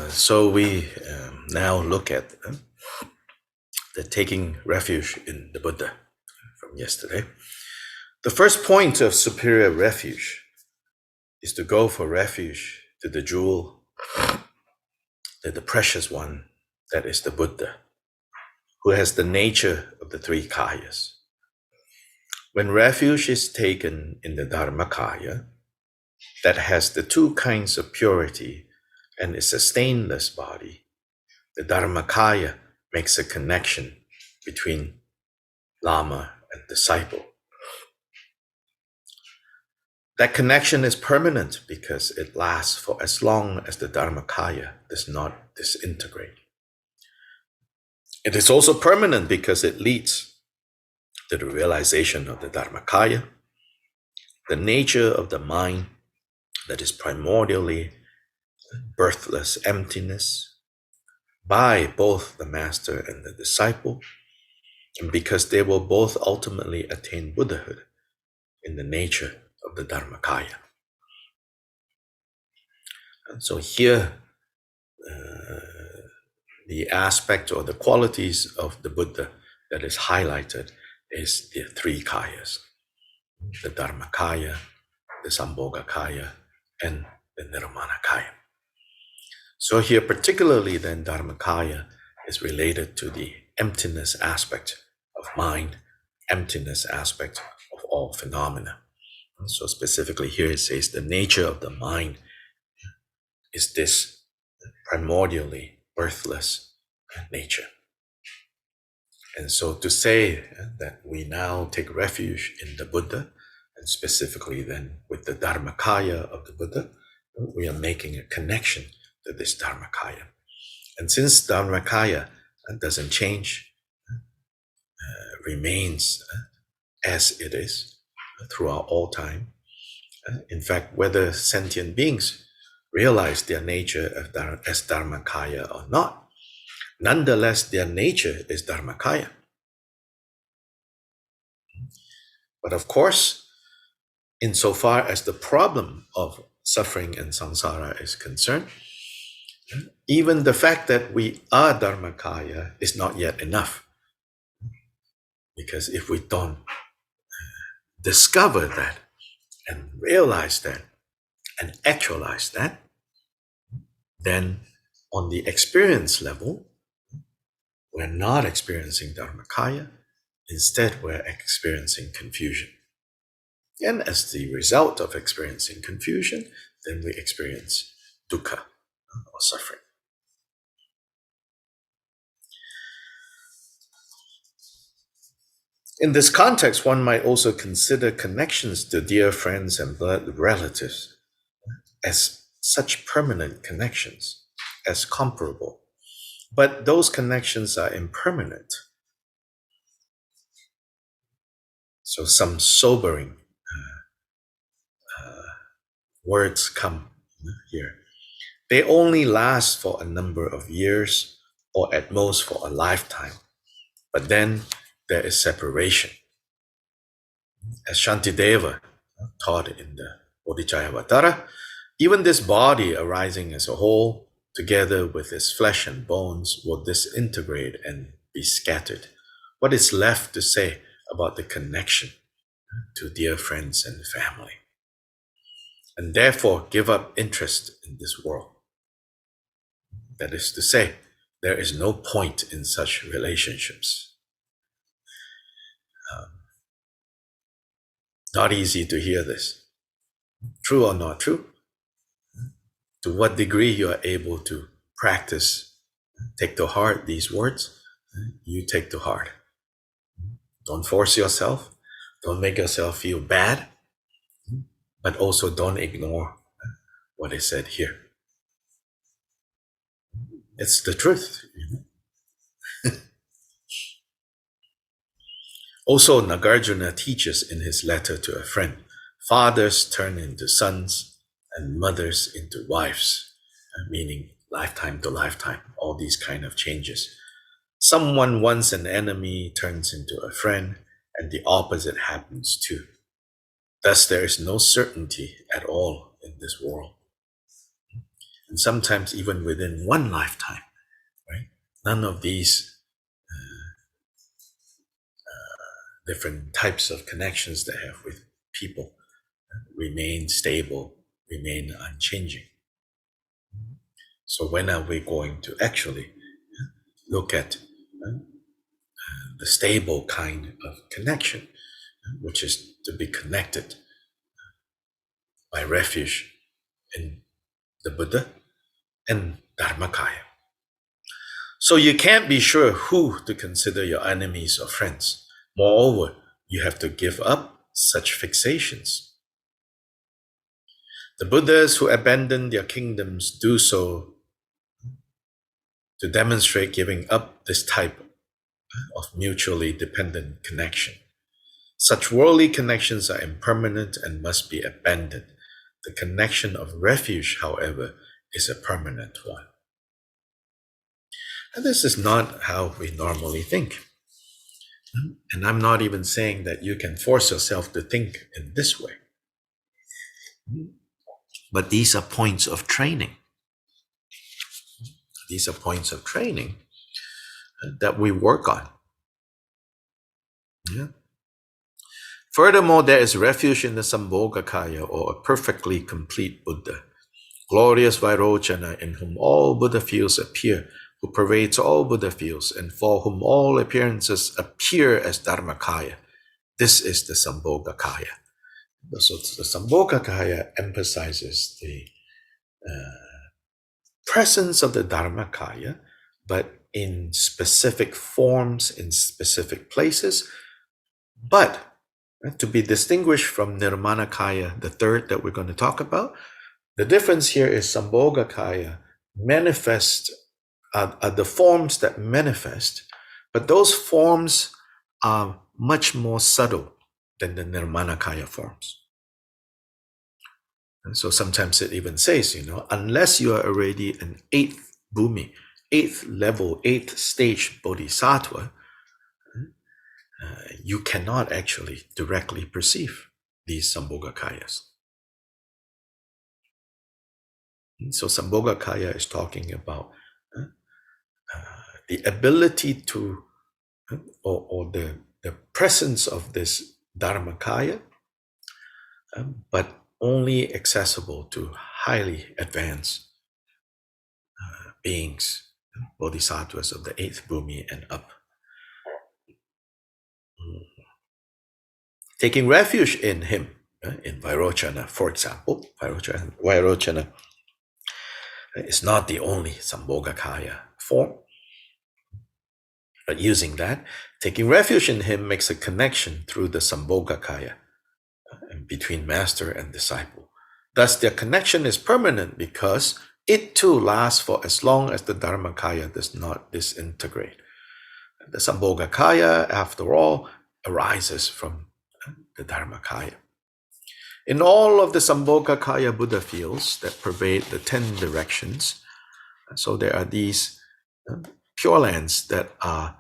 So we now look at the taking refuge in the Buddha from yesterday. The first point of superior refuge is to go for refuge to the jewel, the precious one, that is the Buddha, who has the nature of the three kayas. When refuge is taken in the Dharmakaya, that has the two kinds of purity and is a stainless body, the Dharmakaya makes a connection between Lama and disciple. That connection is permanent because it lasts for as long as the Dharmakaya does not disintegrate. It is also permanent because it leads to the realization of the Dharmakaya, the nature of the mind that is primordially birthless emptiness, by both the master and the disciple, and because they will both ultimately attain Buddhahood in the nature of the Dharmakaya. And so here, the aspect or the qualities of the Buddha that is highlighted is the three kayas, the Dharmakaya, the Sambhogakaya, and the Nirvana-kaya. So here particularly then Dharmakaya is related to the emptiness aspect of mind, emptiness aspect of all phenomena. And so specifically here it says the nature of the mind is this primordially birthless nature. And so to say that we now take refuge in the Buddha, and specifically then with the Dharmakaya of the Buddha, we are making a connection to this Dharmakaya. And since Dharmakaya doesn't change, remains as it is throughout all time, in fact, whether sentient beings realize their nature as Dharmakaya or not, nonetheless, their nature is Dharmakaya. But of course, insofar as the problem of suffering and samsara is concerned, even the fact that we are Dharmakaya is not yet enough. Because if we don't discover that and realize that and actualize that, then on the experience level, we're not experiencing Dharmakaya. Instead, we're experiencing confusion. And as the result of experiencing confusion, then we experience dukkha or suffering. In this context, one might also consider connections to dear friends and blood relatives as such permanent connections, as comparable. But those connections are impermanent. So some sobering words come here. They only last for a number of years, or at most for a lifetime. But then there is separation. As Shantideva taught in the Bodhicayavatara, even this body arising as a whole, together with its flesh and bones, will disintegrate and be scattered. What is left to say about the connection to dear friends and family? And therefore give up interest in this world. That is to say, there is no point in such relationships. Not easy to hear this. True or not true? To what degree you are able to practice, take to heart these words, you take to heart. Don't force yourself. Don't make yourself feel bad. But also don't ignore what is said here. It's the truth. Also, Nagarjuna teaches in his letter to a friend, fathers turn into sons and mothers into wives, meaning lifetime to lifetime, all these kind of changes. Someone once an enemy turns into a friend, and the opposite happens too. Thus, there is no certainty at all in this world. and sometimes even within one lifetime, right? None of these different types of connections they have with people remain stable, remain unchanging. So when are we going to actually look at the stable kind of connection, which is to be connected by refuge in the Buddha and Dharmakaya? So you can't be sure who to consider your enemies or friends. Moreover, you have to give up such fixations. The Buddhas who abandon their kingdoms do so to demonstrate giving up this type of mutually dependent connection. Such worldly connections are impermanent and must be abandoned. The connection of refuge, however, is a permanent one. And this is not how we normally think. And I'm not even saying that you can force yourself to think in this way. But these are points of training. These are points of training that we work on. Yeah. Furthermore, there is refuge in the Sambhogakaya, or a perfectly complete Buddha, glorious Vairocana, in whom all Buddha fields appear, who pervades all Buddha fields, and for whom all appearances appear as Dharmakaya. This is the Sambhogakaya. So the Sambhogakaya emphasizes the presence of the Dharmakaya, but in specific forms, in specific places, but to be distinguished from Nirmanakaya, the third that we're going to talk about. The difference here is Sambhogakaya manifest are the forms that manifest, but those forms are much more subtle than the Nirmanakaya forms. And so sometimes it even says, unless you are already an eighth bhumi, eighth level, eighth stage bodhisattva, you cannot actually directly perceive these Sambhogakayas. So Sambhogakaya is talking about the ability to, or the presence of this Dharmakaya, but only accessible to highly advanced beings, bodhisattvas of the eighth bhumi and up. Taking refuge in him, in Vairocana, for example, Vairocana is not the only Sambhogakaya form, but using that, taking refuge in him makes a connection through the Sambhogakaya between master and disciple. Thus, their connection is permanent because it too lasts for as long as the Dharmakaya does not disintegrate. The Sambhogakaya, after all, arises from the Dharmakaya. In all of the Sambhogakaya Buddha fields that pervade the 10 directions, so there are these pure lands that are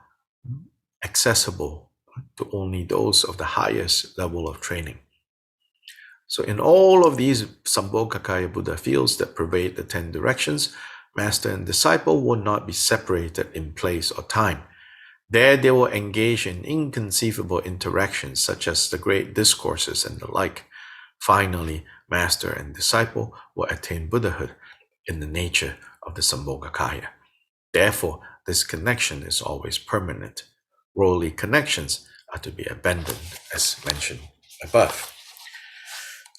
accessible to only those of the highest level of training. So in all of these Sambhogakaya Buddha fields that pervade the 10 directions, master and disciple will not be separated in place or time. There they will engage in inconceivable interactions such as the great discourses and the like. Finally, master and disciple will attain Buddhahood in the nature of the Sambhogakaya. Therefore, this connection is always permanent. Worldly connections are to be abandoned, as mentioned above.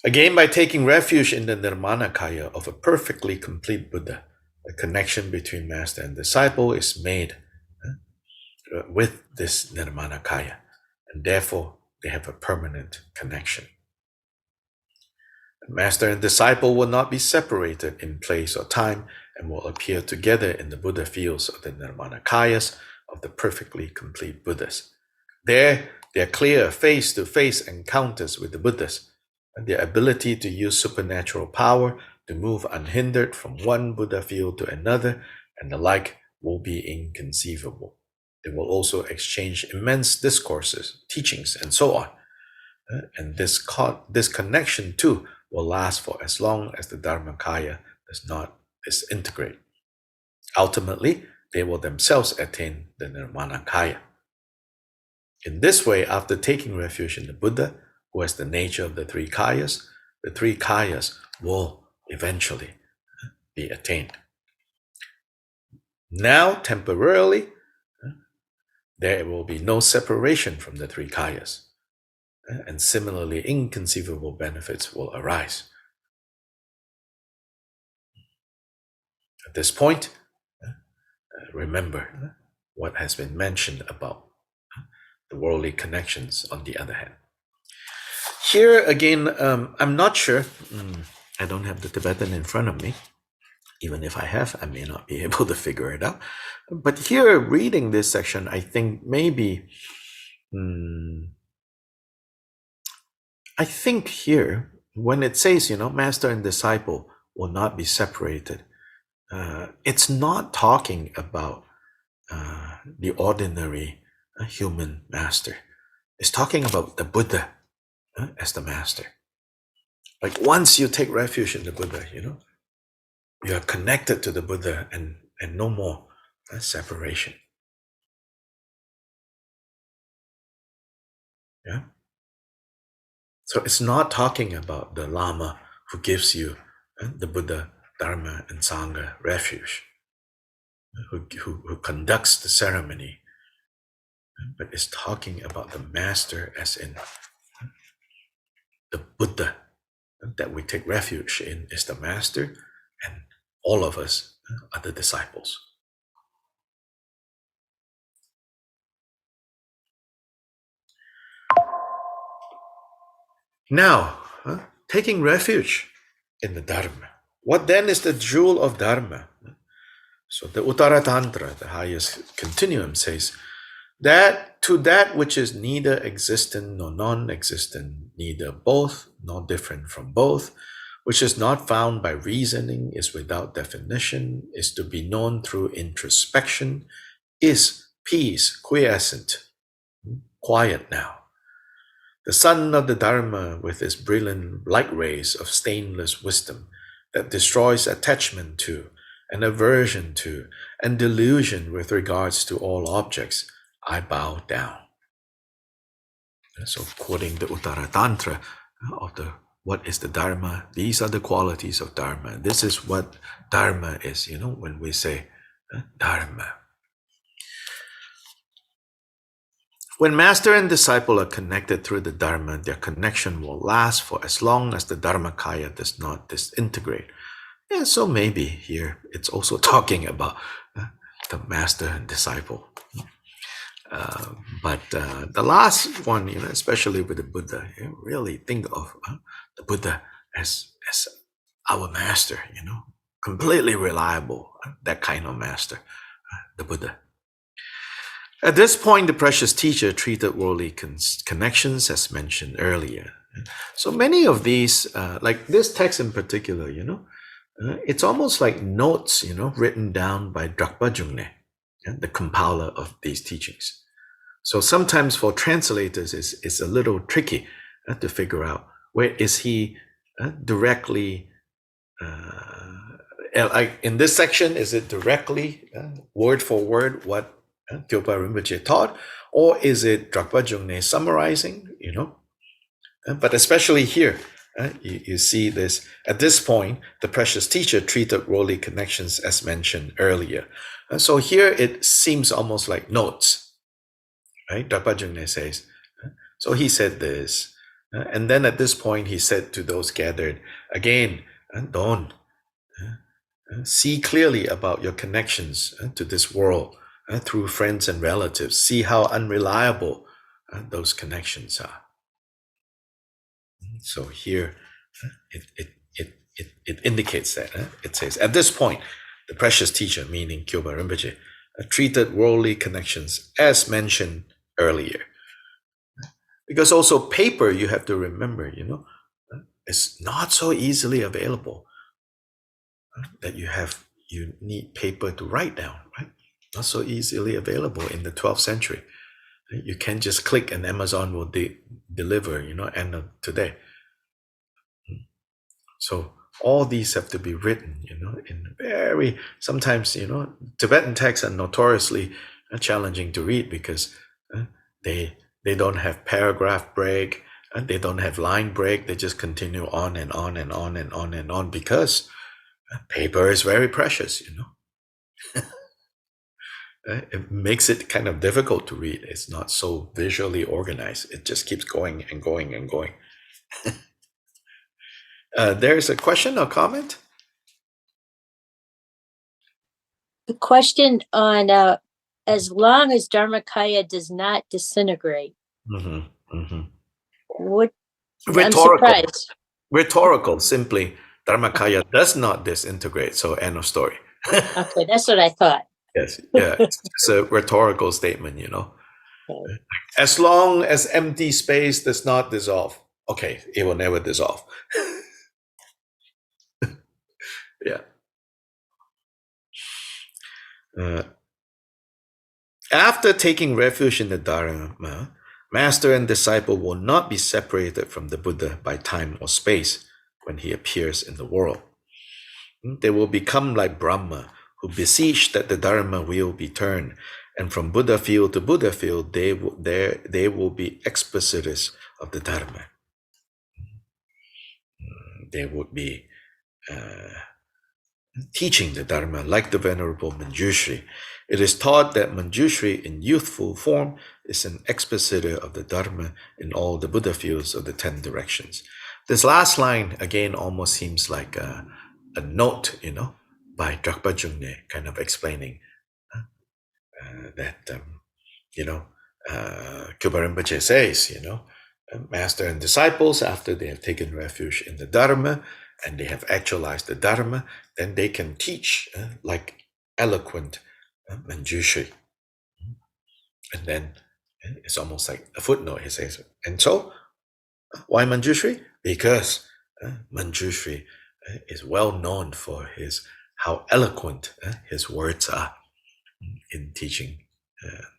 Again, by taking refuge in the Nirmanakaya of a perfectly complete Buddha, a connection between master and disciple is made with this Nirmanakaya, and therefore they have a permanent connection. Master and disciple will not be separated in place or time and will appear together in the Buddha fields of the Nirmanakayas of the perfectly complete Buddhas. There, their clear face-to-face encounters with the Buddhas and their ability to use supernatural power to move unhindered from one Buddha field to another and the like will be inconceivable. They will also exchange immense discourses, teachings, and so on. And this connection too will last for as long as the Dharmakaya does not disintegrate. Ultimately, they will themselves attain the Nirvana Kaya. In this way, after taking refuge in the Buddha, who has the nature of the three kayas will eventually be attained. Now, temporarily, there will be no separation from the three kayas, and similarly, inconceivable benefits will arise. At this point, remember what has been mentioned about the worldly connections on the other hand. Here again, I'm not sure, I don't have the Tibetan in front of me. Even if I have, I may not be able to figure it out. But here, reading this section, I think maybe, I think here, when it says, master and disciple will not be separated, it's not talking about the ordinary human master. It's talking about the Buddha as the master. Like once you take refuge in the Buddha, you are connected to the Buddha and no more separation. Yeah. So it's not talking about the Lama who gives you the Buddha, Dharma, and Sangha refuge, who conducts the ceremony, but it's talking about the master as in the Buddha that we take refuge in is the master, and all of us are the disciples. Now, taking refuge in the Dharma. What then is the jewel of Dharma? So the Uttara Tantra, the highest continuum, says that to that which is neither existent nor non-existent, neither both nor different from both, which is not found by reasoning, is without definition, is to be known through introspection, is peace, quiescent, quiet now. The sun of the Dharma with its brilliant light rays of stainless wisdom that destroys attachment to and aversion to and delusion with regards to all objects, I bow down. So quoting the Uttara Tantra of what is the Dharma, these are the qualities of Dharma. This is what Dharma is, when we say Dharma. When master and disciple are connected through the Dharma, their connection will last for as long as the Dharmakaya does not disintegrate. Yeah, so maybe here it's also talking about the master and disciple. But the last one, especially with the Buddha, really think of the Buddha as our master, completely reliable, that kind of master, the Buddha. At this point, the precious teacher treated worldly connections as mentioned earlier. So many of these, like this text in particular, it's almost like notes, written down by Drakpa Jungne, the compiler of these teachings. So sometimes for translators, it's a little tricky to figure out where is he directly, like in this section, is it directly word for word what Gyalpa Rinpoche taught, or is it Drakpa Jungne summarizing, But especially here, you see this, at this point, the precious teacher treated worldly connections as mentioned earlier. So here it seems almost like notes, right? Drakpa Jungne says, so he said this, and then at this point he said to those gathered, again, don't see clearly about your connections to this world, through friends and relatives. See how unreliable those connections are. So here it indicates that. It says, at this point, the precious teacher, meaning Gyalpa Rinpoche, treated worldly connections as mentioned earlier. Because also paper, you have to remember, is not so easily available that you need paper to write down, right? Not so easily available in the 12th century. You can't just click and Amazon will deliver, end of today. So all these have to be written, in very, sometimes, Tibetan texts are notoriously challenging to read because they don't have paragraph break, they don't have line break, they just continue on and on and on and on and on because paper is very precious, It makes it kind of difficult to read. It's not so visually organized. It just keeps going and going and going. There's a question or comment? The question on as long as Dharmakaya does not disintegrate. What? I'm surprised. Rhetorical, simply, Dharmakaya does not disintegrate, so end of story. Okay, that's what I thought. Yes, yeah, it's a rhetorical statement, Okay. As long as empty space does not dissolve, okay, it will never dissolve. Yeah. After taking refuge in the Dharma, master and disciple will not be separated from the Buddha by time or space when he appears in the world. They will become like Brahma, who beseech that the Dharma will be turned, and from Buddha field to Buddha field, they will be expositors of the Dharma. They would be teaching the Dharma like the Venerable Manjushri. It is taught that Manjushri in youthful form is an expositor of the Dharma in all the Buddha fields of the 10 directions. This last line, again, almost seems like a note, by Drakpa Jungne, kind of explaining that, Kyopa Rinpoche says, master and disciples, after they have taken refuge in the Dharma and they have actualized the Dharma, then they can teach like eloquent Manjushri. And then it's almost like a footnote, he says. And so, why Manjushri? Because Manjushri is well known for how eloquent his words are in teaching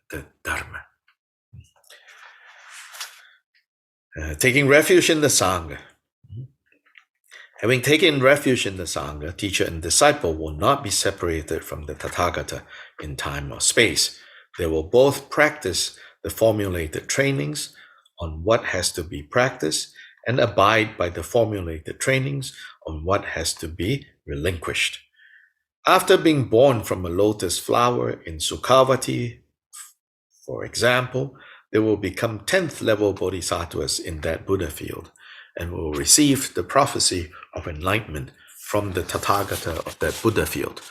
the Dharma. Taking refuge in the Sangha. Having taken refuge in the Sangha, teacher and disciple will not be separated from the Tathagata in time or space. They will both practice the formulated trainings on what has to be practiced and abide by the formulated trainings on what has to be relinquished. After being born from a lotus flower in Sukhavati, for example, they will become 10th level bodhisattvas in that Buddha field and will receive the prophecy of enlightenment from the Tathagata of that Buddha field.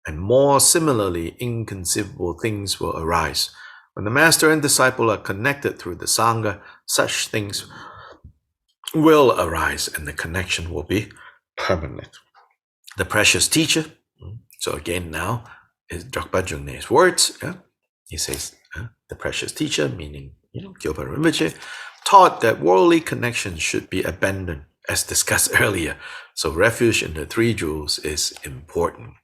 And more similarly, inconceivable things will arise. When the master and disciple are connected through the Sangha, such things will arise and the connection will be permanent. The precious teacher, so again now, is Drakpa Jungne's words. He says, the precious teacher, meaning, Kyopa Rinpoche, taught that worldly connections should be abandoned, as discussed earlier. So refuge in the 3 jewels is important.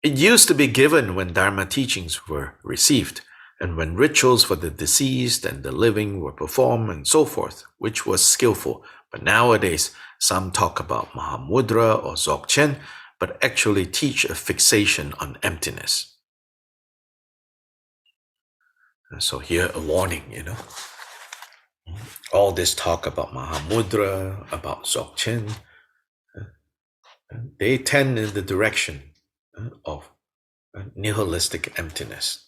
It used to be given when Dharma teachings were received, and when rituals for the deceased and the living were performed and so forth, which was skillful. But nowadays, some talk about mahamudra or dzogchen, but actually teach a fixation on emptiness. And so here a warning, all this talk about mahamudra, about dzogchen, they tend in the direction of nihilistic emptiness.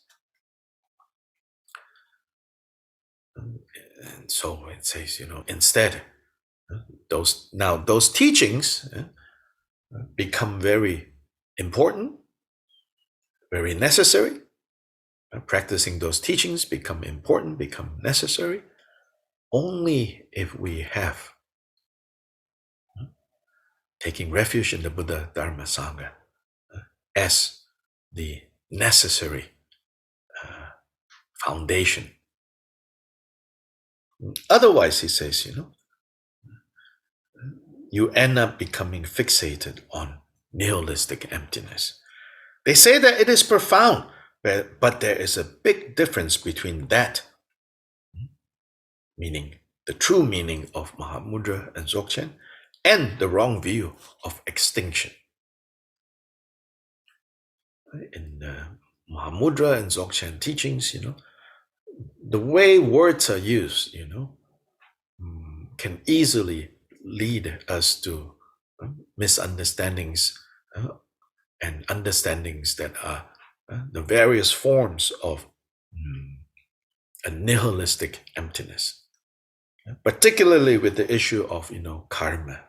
And so it says, instead, those teachings become very important, very necessary. Practicing those teachings become important, become necessary, only if we have taking refuge in the Buddha Dharma Sangha as the necessary foundation. Otherwise, he says, you end up becoming fixated on nihilistic emptiness. They say that it is profound, but there is a big difference between that, meaning the true meaning of mahamudra and dzogchen, and the wrong view of extinction. In the mahamudra and dzogchen teachings, the way words are used, can easily lead us to misunderstandings and understandings that are the various forms of a nihilistic emptiness, particularly with the issue of karma,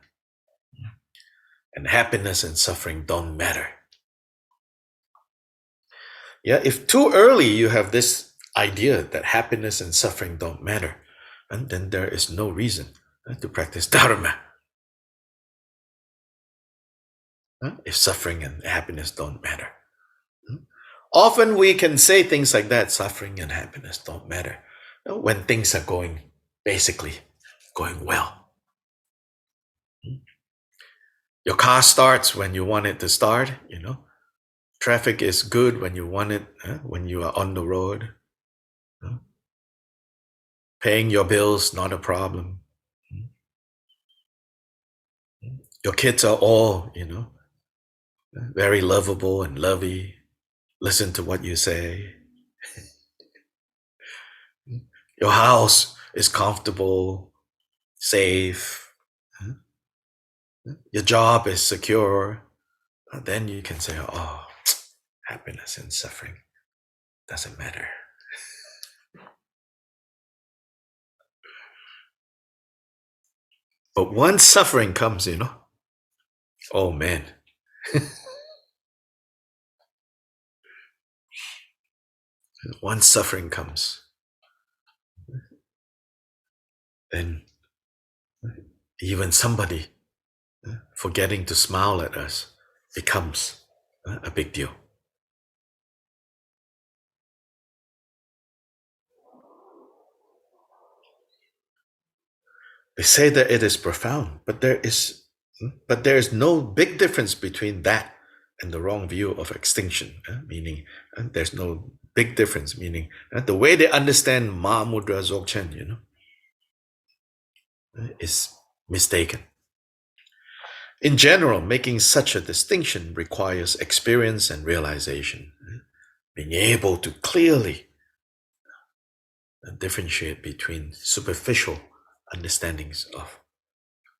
and happiness and suffering don't matter. Yeah, if too early you have this idea that happiness and suffering don't matter, and then there is no reason to practice dharma. If suffering and happiness don't matter. Often we can say things like that, suffering and happiness don't matter, when things are basically going well. Your car starts when you want it to start, Traffic is good when you want it, when you are on the road. Paying your bills, not a problem. Your kids are all, very lovable and lovey. Listen to what you say. Your house is comfortable, safe. Your job is secure. Then you can say, oh, happiness and suffering doesn't matter. But once suffering comes, oh man. Once suffering comes, then even somebody forgetting to smile at us becomes a big deal. They say that it is profound, but there is no big difference between that and the wrong view of extinction, meaning there's no big difference, meaning the way they understand mahamudra dzogchen, is mistaken. In general, making such a distinction requires experience and realization, being able to clearly differentiate between superficial understandings of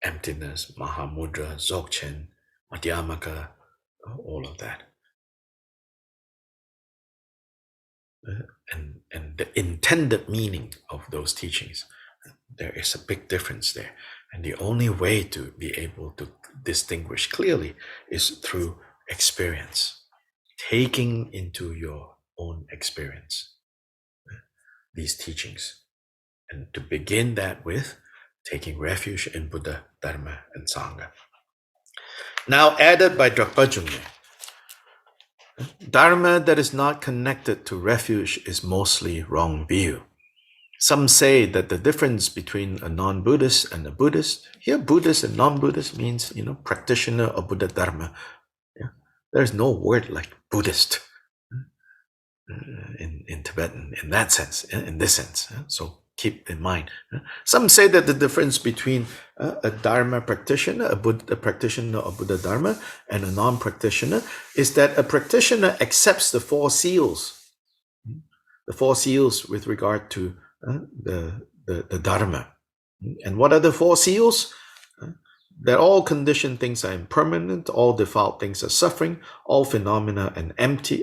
emptiness, mahamudra, dzogchen, madhyamaka, all of that. And the intended meaning of those teachings, there is a big difference there. And the only way to be able to distinguish clearly is through experience, taking into your own experience these teachings. And to begin that with, taking refuge in Buddha, Dharma, and Sangha. Now added by Drakpa Jungne, Dharma that is not connected to refuge is mostly wrong view. Some say that the difference between a non-Buddhist and a Buddhist, here Buddhist and non-Buddhist means, practitioner of Buddha Dharma. Yeah? There's no word like Buddhist in Tibetan in that sense, in this sense. So keep in mind. Some say that the difference between a Dharma practitioner, a practitioner of Buddha Dharma, and a non-practitioner is that a practitioner accepts the four seals with regard to the Dharma. And what are the four seals? That all conditioned things are impermanent, all defiled things are suffering, all phenomena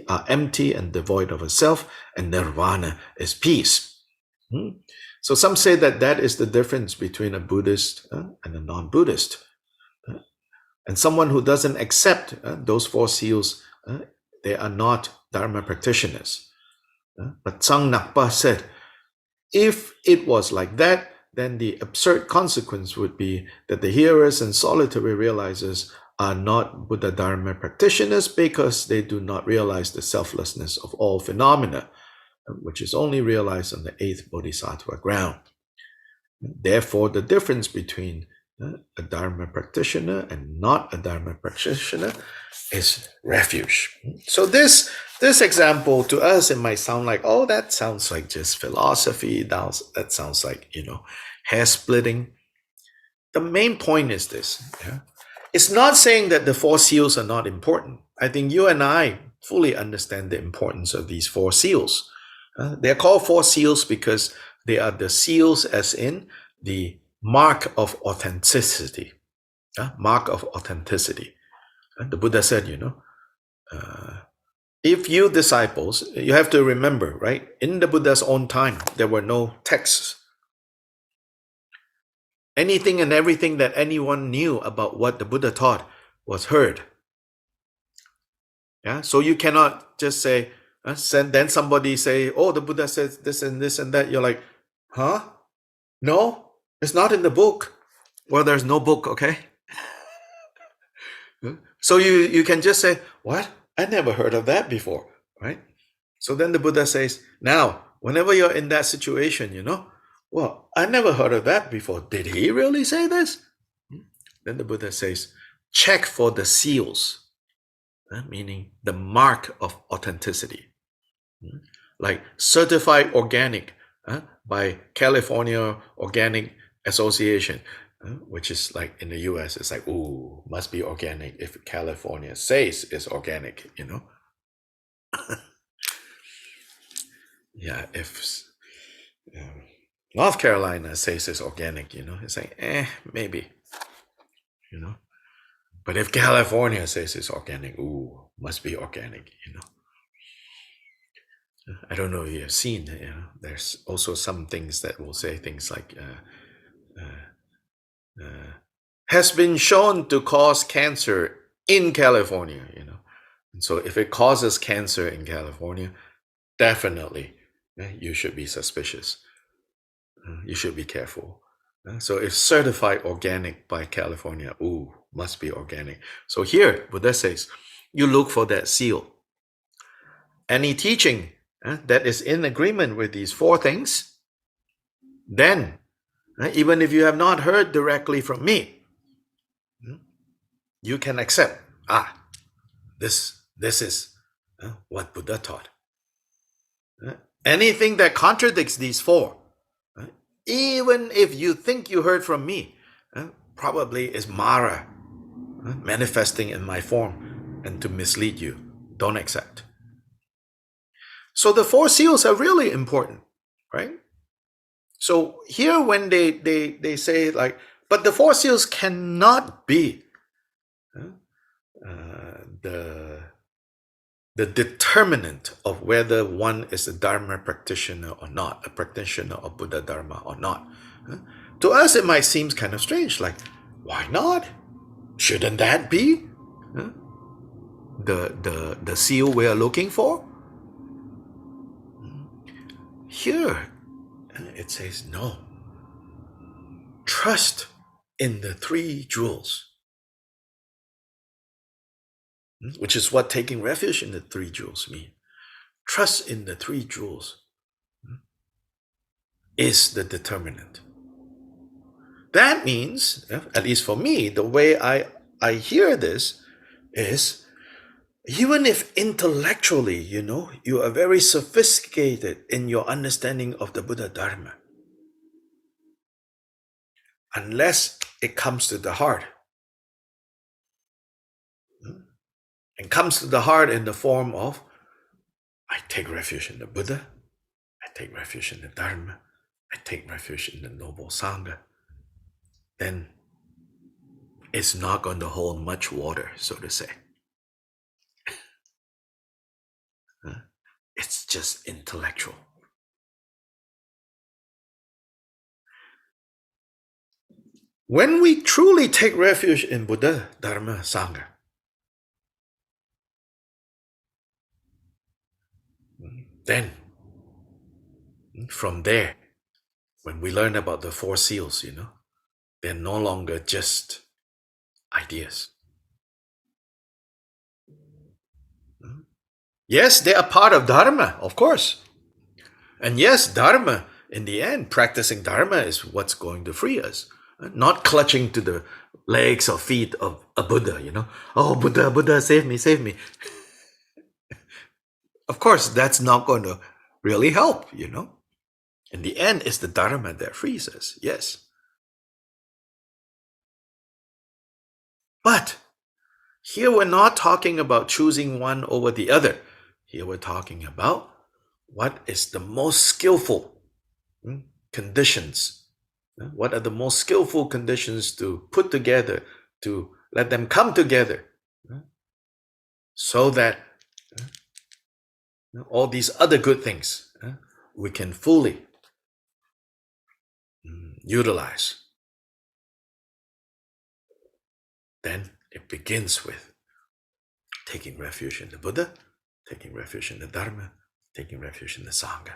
are empty and devoid of a self, and Nirvana is peace. So some say that is the difference between a Buddhist and a non-Buddhist. And someone who doesn't accept those four seals, they are not Dharma practitioners. But Sang Nakpa said, if it was like that, then the absurd consequence would be that the hearers and solitary realizers are not Buddha Dharma practitioners because they do not realize the selflessness of all phenomena, which is only realized on the 8th Bodhisattva ground. Therefore, the difference between a Dharma practitioner and not a Dharma practitioner is refuge. So this example, to us, it might sound like, oh, that sounds like just philosophy. That sounds like, hair splitting. the main point is this. Yeah? It's not saying that the four seals are not important. I think you and I fully understand the importance of these four seals. They're called four seals because they are the seals as in the mark of authenticity. Mark of authenticity. The Buddha said, if you disciples, you have to remember, right? In the Buddha's own time, there were no texts. Anything and everything that anyone knew about what the Buddha taught was heard. Yeah, so you cannot just say, then somebody say, oh, the Buddha says this and this and that. You're like, huh? No, it's not in the book. Well, there's no book, okay? So you can just say, what? I never heard of that before, right? So then the Buddha says, now, whenever you're in that situation, well, I never heard of that before. Did he really say this? Then the Buddha says, check for the seals, meaning the mark of authenticity. Like certified organic by California Organic Association, which is like in the US, it's like, ooh, must be organic if California says it's organic, Yeah, if North Carolina says it's organic, it's like, maybe, But if California says it's organic, ooh, must be organic, I don't know if you've seen, there's also some things that will say things like, has been shown to cause cancer in California, And so if it causes cancer in California, definitely you should be suspicious. You should be careful. So if certified organic by California, ooh, must be organic. So here, Buddha says, you look for that seal. Any teaching that is in agreement with these four things, then, even if you have not heard directly from me, you can accept, this is what Buddha taught. Anything that contradicts these four, even if you think you heard from me, probably is Mara manifesting in my form and to mislead you. Don't accept. So the four seals are really important, right? So here when they say like, but the four seals cannot be the determinant of whether one is a Dharma practitioner or not, a practitioner of Buddha Dharma or not. To us, it might seem kind of strange, like, why not? Shouldn't that be the seal we are looking for? Here, it says, no. Trust in the three jewels, which is what taking refuge in the three jewels mean. Trust in the three jewels is the determinant. That means, at least for me, the way I hear this is, even if intellectually, you are very sophisticated in your understanding of the Buddha Dharma, unless it comes to the heart, and comes to the heart in the form of, I take refuge in the Buddha, I take refuge in the Dharma, I take refuge in the noble Sangha, then it's not going to hold much water, so to say. It's just intellectual. When we truly take refuge in Buddha, Dharma, Sangha, then from there, when we learn about the four seals, they're no longer just ideas. Yes, they are part of Dharma, of course. And yes, Dharma, in the end, practicing Dharma is what's going to free us. Not clutching to the legs or feet of a Buddha, Oh, Buddha, Buddha, save me, save me. Of course, that's not going to really help, In the end, it's the Dharma that frees us, yes. But here we're not talking about choosing one over the other. Here we're talking about what is the most skillful conditions. What are the most skillful conditions to put together, to let them come together, so that all these other good things we can fully utilize. Then it begins with taking refuge in the Buddha, taking refuge in the Dharma, taking refuge in the Sangha.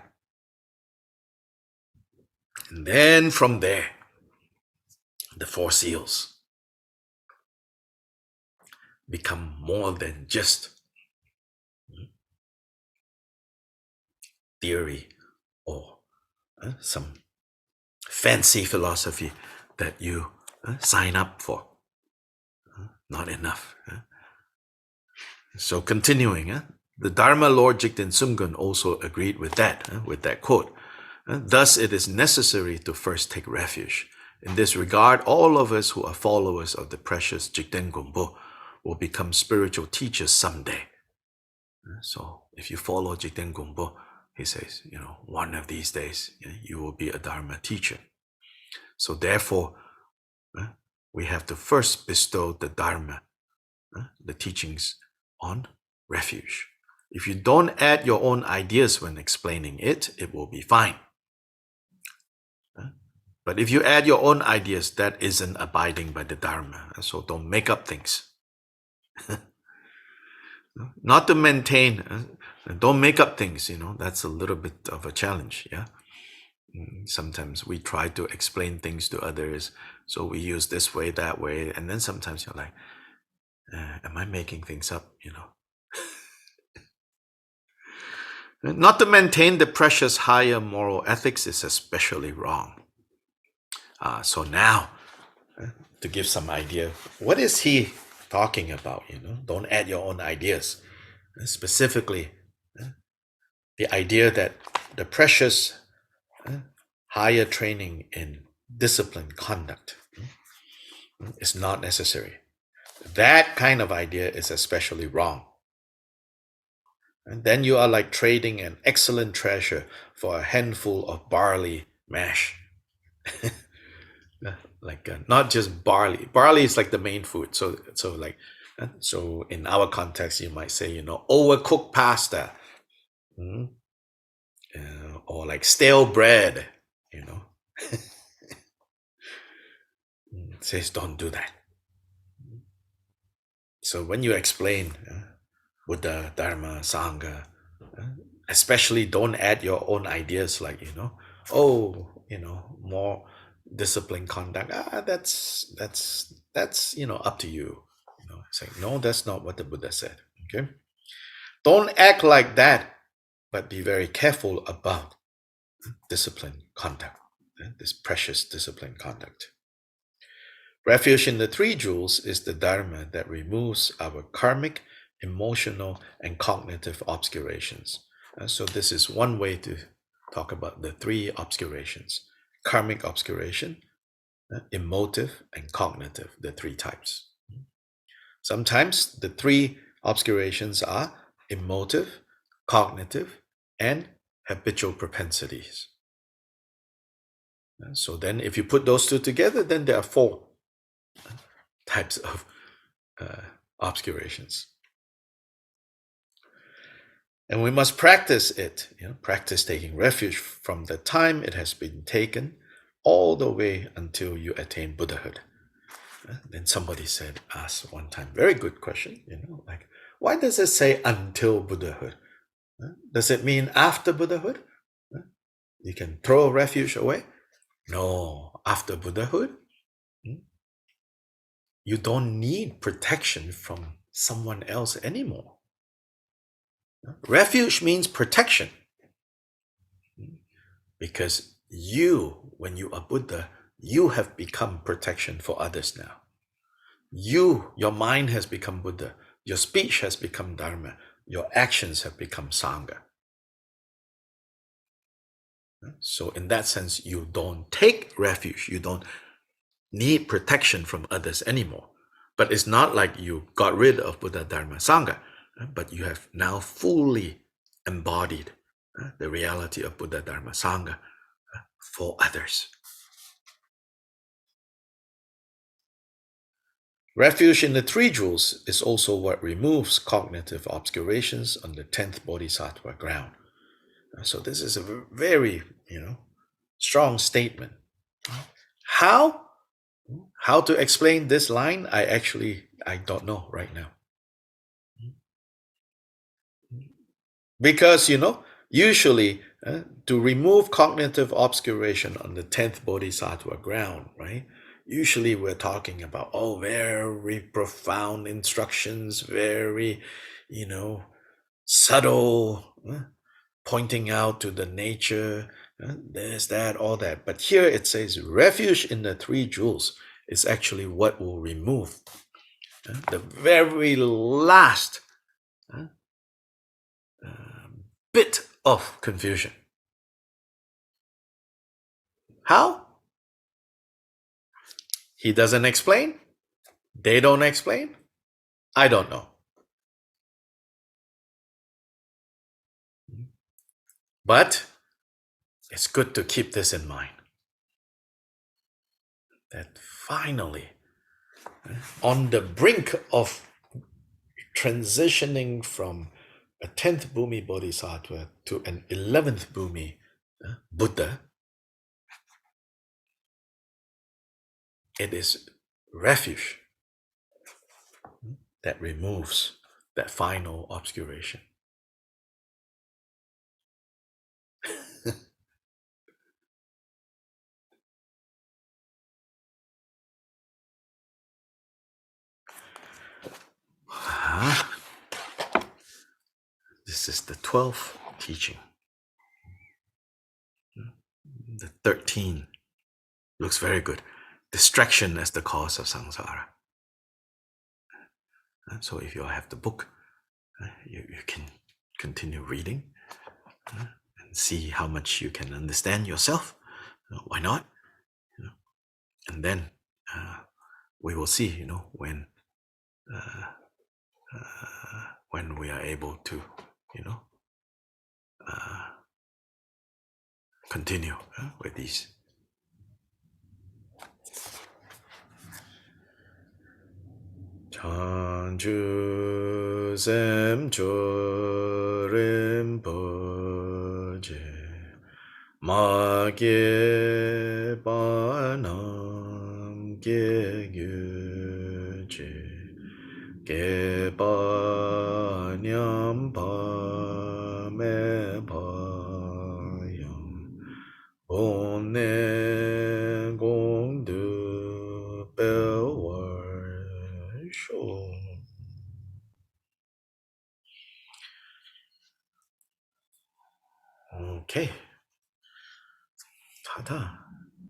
And then from there, the four seals become more than just theory or some fancy philosophy that you sign up for. Not enough. So continuing, the Dharma Lord Jikten Sumgön also agreed with that quote. Thus it is necessary to first take refuge. In this regard, all of us who are followers of the precious Jikten Gompo will become spiritual teachers someday. So if you follow Jikten Gompo, he says, one of these days you will be a Dharma teacher. So therefore, we have to first bestow the Dharma, the teachings, on refuge. If you don't add your own ideas when explaining it, it will be fine. But if you add your own ideas, that isn't abiding by the Dharma. So don't make up things. Not to maintain, don't make up things, that's a little bit of a challenge, yeah? Sometimes we try to explain things to others, so we use this way, that way, and then sometimes you're like, am I making things up, Not to maintain the precious higher moral ethics is especially wrong. So now, to give some idea, what is he talking about? Don't add your own ideas. Specifically, the idea that the precious higher training in disciplined conduct is not necessary. That kind of idea is especially wrong. And then you are like trading an excellent treasure for a handful of barley mash. Not just barley. Barley is like the main food. So in our context, you might say, overcooked pasta, or like stale bread, It says don't do that. So when you explain Buddha, Dharma, Sangha, especially don't add your own ideas like, more disciplined conduct. That's up to you. It's like, no, that's not what the Buddha said. Okay. Don't act like that, but be very careful about disciplined conduct, this precious disciplined conduct. Refuge in the three jewels is the Dharma that removes our karmic, emotional, and cognitive obscurations. So this is one way to talk about the three obscurations: karmic obscuration, emotive, and cognitive, the three types. Sometimes the three obscurations are emotive, cognitive, and habitual propensities. So then if you put those two together, then there are four types of obscurations. And we must practice it, practice taking refuge from the time it has been taken all the way until you attain Buddhahood. Then somebody asked one time, very good question, like, why does it say until Buddhahood? Does it mean after Buddhahood? You can throw refuge away? No, after Buddhahood, you don't need protection from someone else anymore. Refuge means protection. Because when you are Buddha, you have become protection for others now. Your mind has become Buddha. Your speech has become Dharma. Your actions have become Sangha. So in that sense, you don't take refuge. You don't need protection from others anymore. But it's not like you got rid of Buddha Dharma Sangha, but you have now fully embodied the reality of Buddha Dharma Sangha for others. Refuge in the three jewels is also what removes cognitive obscurations on the 10th bodhisattva ground. So this is a very, strong statement. How to explain this line? I don't know right now. Because, usually to remove cognitive obscuration on the 10th bodhisattva ground, right? Usually we're talking about, very profound instructions, very, subtle, pointing out to the nature, this, that, all that. But here it says refuge in the three jewels is actually what will remove the very last bit of confusion. How? He doesn't explain. They don't explain. I don't know. But it's good to keep this in mind. That finally, on the brink of transitioning from a 10th Bhumi Bodhisattva to an 11th Bhumi Buddha, it is refuge that removes that final obscuration. This is the 12th teaching. The 13 looks very good. Distraction as the cause of samsara. So if you have the book, you can continue reading and see how much you can understand yourself. Why not? And then we will see, when we are able to, continue with these. Chanju sem chorim poje ma ge banam ge gyuje ge ba nyam ba me ba yam one gong du bel war sho. Okay. Ta-da.